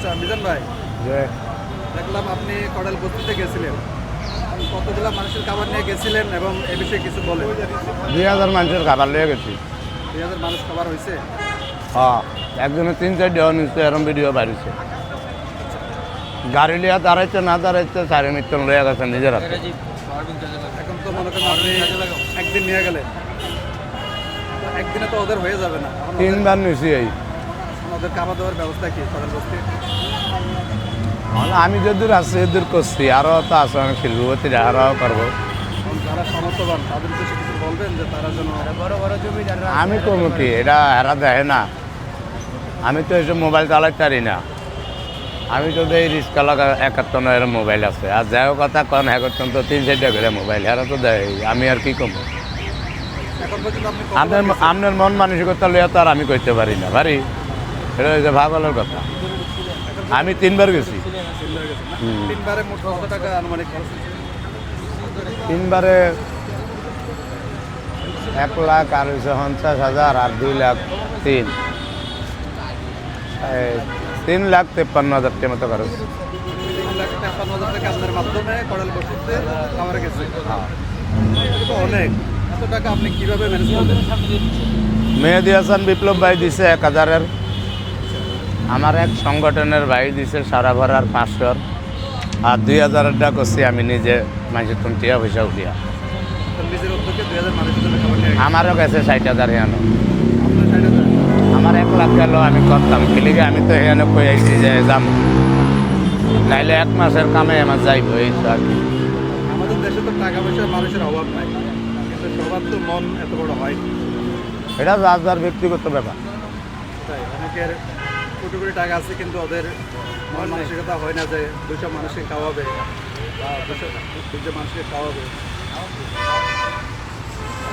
আচ্ছা মিজান ভাই, যে দেখলাম আপনি কড়াইল বস্তিতে গেছিলেন, কতগুলা মানুষের খাবার নিয়ে গেছিলেন এবং এ বিষয়ে কিছু বলেন। 2000 মানুষের খাবার লিয়ে গেছি। 2000 মানুষ খাবার হয়েছে? হ্যাঁ, একজনে 3-4 দেওয়া নিচ্ছে, এরম ভিডিও বাড়িছে। গাড়ি লিয়া দাঁড়াইছে না দাঁড়াইছে, সাড়ে মিত্তন লইয়া গেছে নিজের হাতে। এখন তো মনে করেন আপনি একদিন নিয়ে গেলেন, তো একদিনে তো ওদের হয়ে যাবে না। এখন 3 বার নিছি এই। ওদের খাওয়া দাওয়ার ব্যবস্থা কি কড়াইল বস্তি? আমি যদূর আছি এদূর করছি, আরও তো আছে অনেক শিল্পপতিরা, আরও করবো। যারা সমর্থবান তাদের উদ্দেশ্যে কিছু বলবেন যে তারা যেন বড় বড় জমিদার। আমি করবো কি, এটা হেরা দেখে না। আমি তো এসব মোবাইল চালাতে পারি না। আমি তো এই রিক্সা লাগা 71 এর মোবাইল আছে, আর যাই হোক কথা কন হ্যাঁ করতেন তো 3-4টা করে মোবাইল, হেরা তো দেয়। আমি আর কি করবো? এখন পর্যন্ত আপনি আপনার মন মানসিকতা লইয়া তো আর আমি করতে পারি না, পারি? এটা হচ্ছে ভাগলের কথা। আমি 3 বার গেছি। তিনবারে মোট কত টাকা আনুমানিক খরচ হয়েছে? 3 বারে 1 লাখ আর 50,000 আর 2 লাখ 3,53,000 টাকা মতো খরচ। 3,53,000 টাকা আপনার মাধ্যমে কড়াইল বস্তিতে খাবার গেছে। হ্যাঁ। এটা তো অনেক। এত টাকা আপনি কিভাবে ম্যানেজ করলেন? মেহেদি হাসান বিপ্লব ভাই দিছে 1000-এর, আমার এক সংগঠনের ভাই দিছে সারা ভরার 500-র, আর 2000-এরটা করছি আমি নিজে মানুষের টিয়া পয়সা উঠিয়া। তো নিজের উদ্যোগে 2000 মানুষের জন্য খাবার নিয়ে গেছেন। আমারও গেছে 60,000 হেন। আপনার সাইডে আমার 1 লাখ গেল, আমি করতাম কিলিগে, আমি তো এখানে কই আইছি যে যাম, নাইলে 1 মাসের কামে আমার যাইব, এই তো আর কি। আমাদের দেশে তো টাকা পয়সার মানুষের অভাব নাই, কিন্তু সবার তো মন এত বড় হয়। এটা যার যার ব্যক্তিগত ব্যাপার। তাই অনেকের কোটি কোটি টাকা আছে, কিন্তু ওদের মন মানসিকতা হয় না যে 200 মানুষকে খাওয়াবে বা 200 মানুষকে খাওয়াবে।